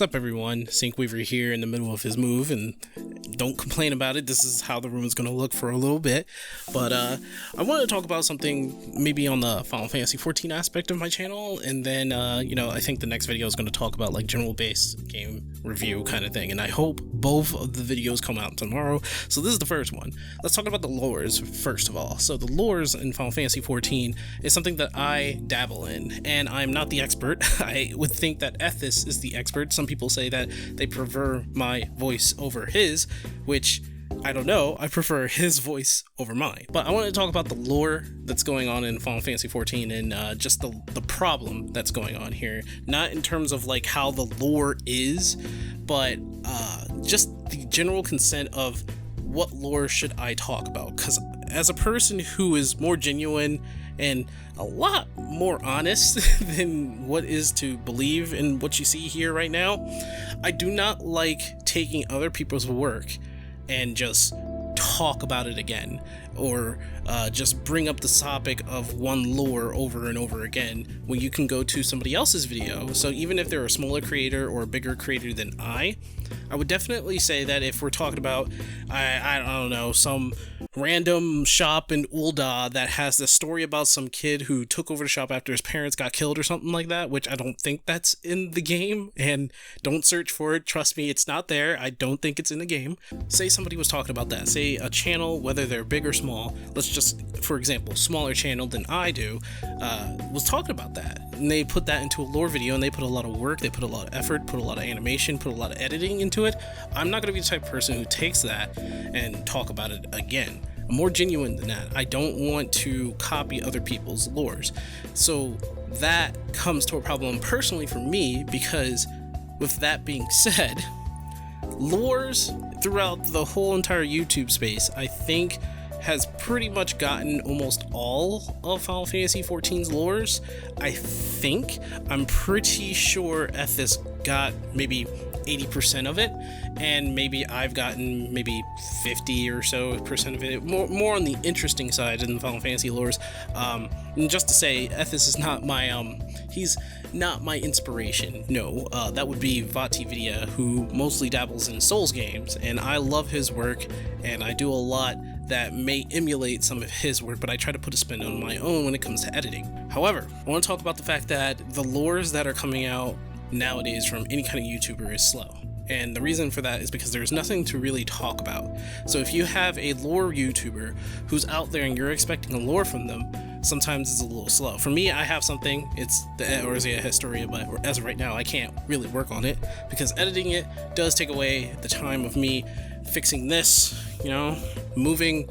What's up, everyone? Syncweaver here in the middle of his move, and don't complain about it. This is how the room is going to look for a little bit. But I want to talk about something maybe on the Final Fantasy XIV aspect of my channel, and then, I think the next video is going to talk about like general base game review kind of thing, and I hope both of the videos come out tomorrow. So this is the first one. Let's talk about the lores first of all. So the lores in Final Fantasy XIV is something that I dabble in, and I'm not the expert. I would think that Ethis is the expert. Some people say that they prefer my voice over his, which I don't know. I prefer his voice over mine. But I want to talk about the lore that's going on in Final Fantasy XIV and just the problem that's going on here. Not in terms of like how the lore is, but just the general consent of what lore should I talk about. Because as a person who is more genuine and a lot more honest than what is to believe in what you see here right now, I do not like taking other people's work and just talk about it again, or just bring up the topic of one lore over and over again when you can go to somebody else's video. So even if they're a smaller creator or a bigger creator than I would definitely say that if we're talking about, I don't know, some random shop in Ul'dah that has this story about some kid who took over the shop after his parents got killed or something like that, which I don't think that's in the game, and don't search for it. Trust me, it's not there. I don't think it's in the game. Say somebody was talking about that. Say a channel, whether they're big or small, let's just, for example, smaller channel than I do, was talking about that. And they put that into a lore video, and they put a lot of work, they put a lot of effort, put a lot of animation, put a lot of editing into it. I'm not going to be the type of person who takes that and talk about it again. I'm more genuine than that. I don't want to copy other people's lores. So that comes to a problem personally for me, because with that being said, lores throughout the whole entire YouTube space, I think, has pretty much gotten almost all of Final Fantasy XIV's lores. I'm pretty sure Ethis got maybe 80% of it, and maybe I've gotten maybe 50 or so percent of it, more on the interesting side in the Final Fantasy lores. And just to say, Ethis is not my he's not my inspiration. No, that would be VaatiVidya, who mostly dabbles in Souls games, and I love his work, and I do a lot that may emulate some of his work, but I try to put a spin on my own when it comes to editing. However, I want to talk about the fact that the lores that are coming out nowadays from any kind of YouTuber is slow. And the reason for that is because there's nothing to really talk about. So if you have a lore YouTuber who's out there and you're expecting a lore from them, sometimes it's a little slow. For me, I have something, it's the Eorzea Historia, but as of right now, I can't really work on it because editing it does take away the time of me fixing this, moving,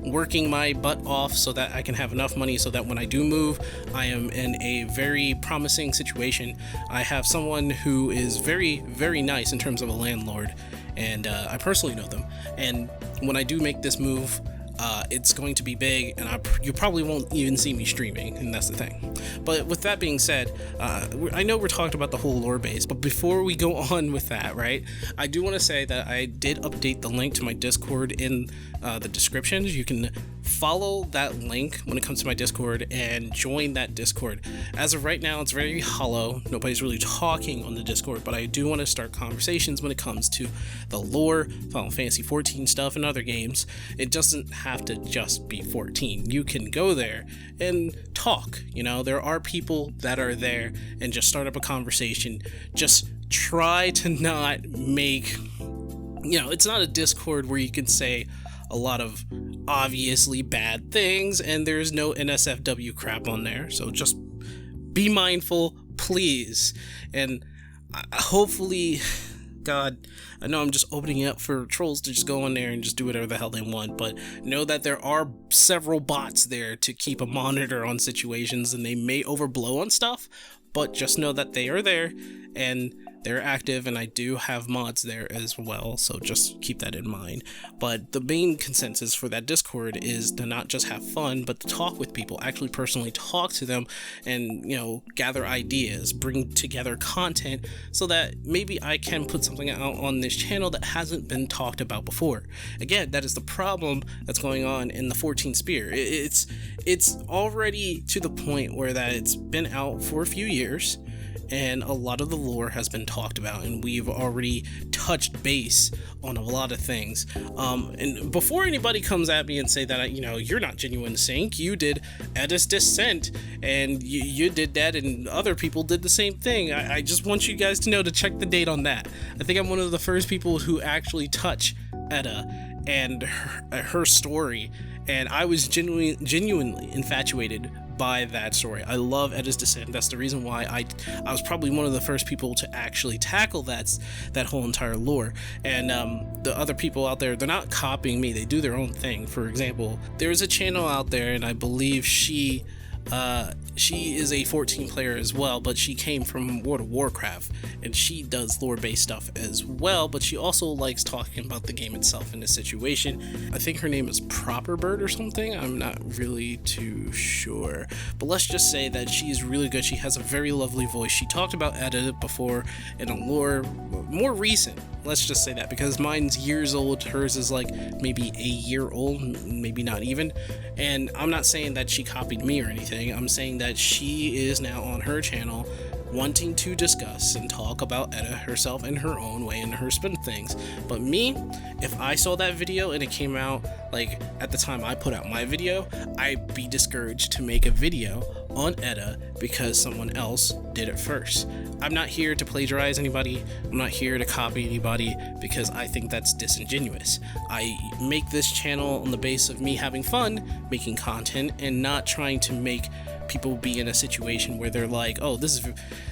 working my butt off so that I can have enough money so that when I do move, I am in a very promising situation. I have someone who is very, very nice in terms of a landlord, and I personally know them. And when I do make this move, it's going to be big, and you probably won't even see me streaming, and that's the thing. But with that being said, I know we're talking about the whole lore base, but before we go on with that, right, I do want to say that I did update the link to my Discord in the description. You can follow that link when it comes to my Discord and join that Discord. As of right now, it's very hollow. Nobody's really talking on the Discord, but I do want to start conversations when it comes to the lore, Final Fantasy XIV stuff, and other games. It doesn't have to just be 14. You can go there and talk. There are people that are there and just start up a conversation. Just try to not make, it's not a Discord where you can say a lot of obviously bad things, and there's no NSFW crap on there. So just be mindful, please. And hopefully, God, I know I'm just opening it up for trolls to just go on there and just do whatever the hell they want, but know that there are several bots there to keep a monitor on situations, and they may overblow on stuff, but just know that they are there and they're active, and I do have mods there as well, so just keep that in mind. But the main consensus for that Discord is to not just have fun, but to talk with people, actually personally talk to them, and gather ideas, bring together content, so that maybe I can put something out on this channel that hasn't been talked about before. Again, that is the problem that's going on in the 14 Spear. It's already to the point where that it's been out for a few years. and a lot of the lore has been talked about, and we've already touched base on a lot of things. And before anybody comes at me and say that, you're not Genuine Sync, you did Edda's Descent, and you did that, and other people did the same thing. I just want you guys to know to check the date on that. I think I'm one of the first people who actually touch Edda and her story, and I was genuinely infatuated by that story. I love Edda's Descent. That's the reason why I was probably one of the first people to actually tackle that whole entire lore. And the other people out there, they're not copying me, they do their own thing. For example, there's a channel out there, and I believe she is a 14 player as well, but she came from World of Warcraft, and she does lore-based stuff as well, but she also likes talking about the game itself and the situation. I think her name is Proper Bird or something, I'm not really too sure, but let's just say that she's really good. She has a very lovely voice. She talked about Edda before in a lore more recent, let's just say that, because mine's years old, hers is like maybe a year old, maybe not even. And I'm not saying that she copied me or anything, I'm saying that she is now on her channel wanting to discuss and talk about Edda herself in her own way and her spin things. But me, if I saw that video and it came out like at the time I put out my video, I'd be discouraged to make a video on Edda because someone else did it first. I'm not here to plagiarize anybody, I'm not here to copy anybody, because I think that's disingenuous. I make this channel on the base of me having fun making content and not trying to make people be in a situation where they're like, oh, this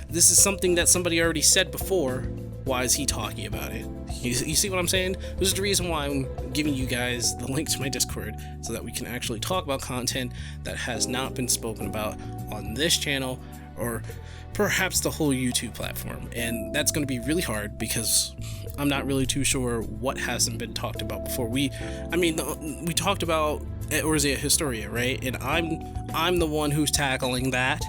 is something that somebody already said before, why is he talking about it? You see what I'm saying? This is the reason why I'm giving you guys the link to my Discord, so that we can actually talk about content that has not been spoken about on this channel, or perhaps the whole YouTube platform. And that's going to be really hard because I'm not really too sure what hasn't been talked about before. We talked about Eorzea Historia, right? And I'm the one who's tackling that.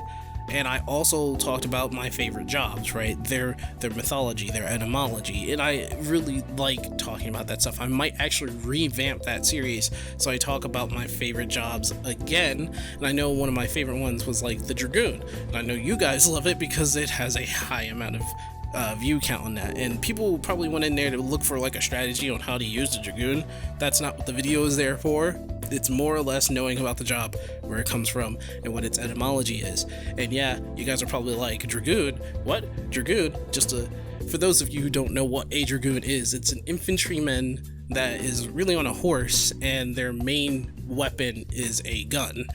And I also talked about my favorite jobs, right? Their mythology, their etymology, and I really like talking about that stuff. I might actually revamp that series, so I talk about my favorite jobs again. And I know one of my favorite ones was like the Dragoon, and I know you guys love it because it has a high amount of view count on that, and people probably went in there to look for like a strategy on how to use the Dragoon. That's not what the video is there for. It's more or less knowing about the job, where it comes from, and what its etymology is. And yeah, you guys are probably like, Dragoon? What? Dragoon? For those of you who don't know what a Dragoon is, it's an infantryman that is really on a horse, and their main weapon is a gun.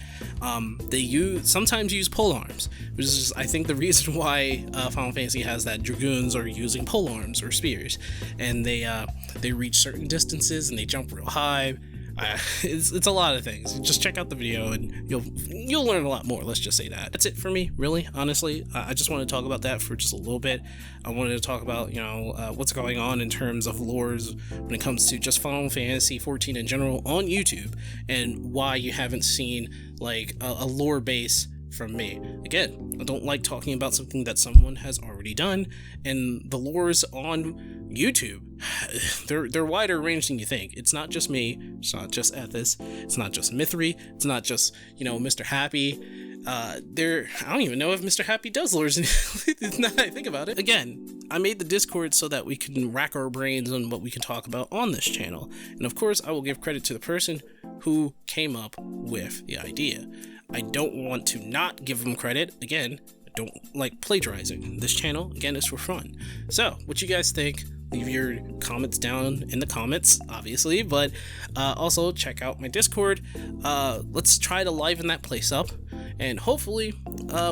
They sometimes use polearms, which is, I think, the reason why Final Fantasy has that Dragoons are using polearms or spears, and they reach certain distances and they jump real high. It's a lot of things. Just check out the video and you'll learn a lot more. Let's just say that. That's it for me, really, honestly. I just want to talk about that for just a little bit. I wanted to talk about, what's going on in terms of lores when it comes to just Final Fantasy 14 in general on YouTube, and why you haven't seen like a lore base from me. Again, I don't like talking about something that someone has already done, and the lores on YouTube, they're wider range than you think. It's not just me, it's not just Ethis, it's not just Mithri, it's not just, Mr. Happy. I don't even know if Mr. Happy does lores, now that I think about it. Again, I made the Discord so that we can rack our brains on what we can talk about on this channel. And of course, I will give credit to the person who came up with the idea. I don't want to not give them credit. Again, I don't like plagiarizing. This channel, again, is for fun. So, what you guys think? Leave your comments down in the comments, obviously, but also check out my Discord. Let's try to liven that place up, and hopefully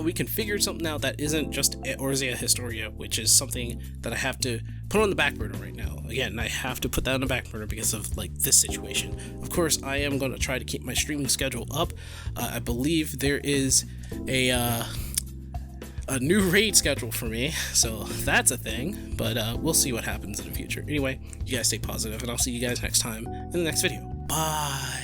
we can figure something out that isn't just Eorzea Historia, which is something that I have to put on the back burner right now. Again, I have to put that on the back burner because of like this situation. Of course, I am going to try to keep my streaming schedule up. I believe there is a new raid schedule for me, so that's a thing, but we'll see what happens in the future. Anyway, you guys stay positive, and I'll see you guys next time in the next video. Bye.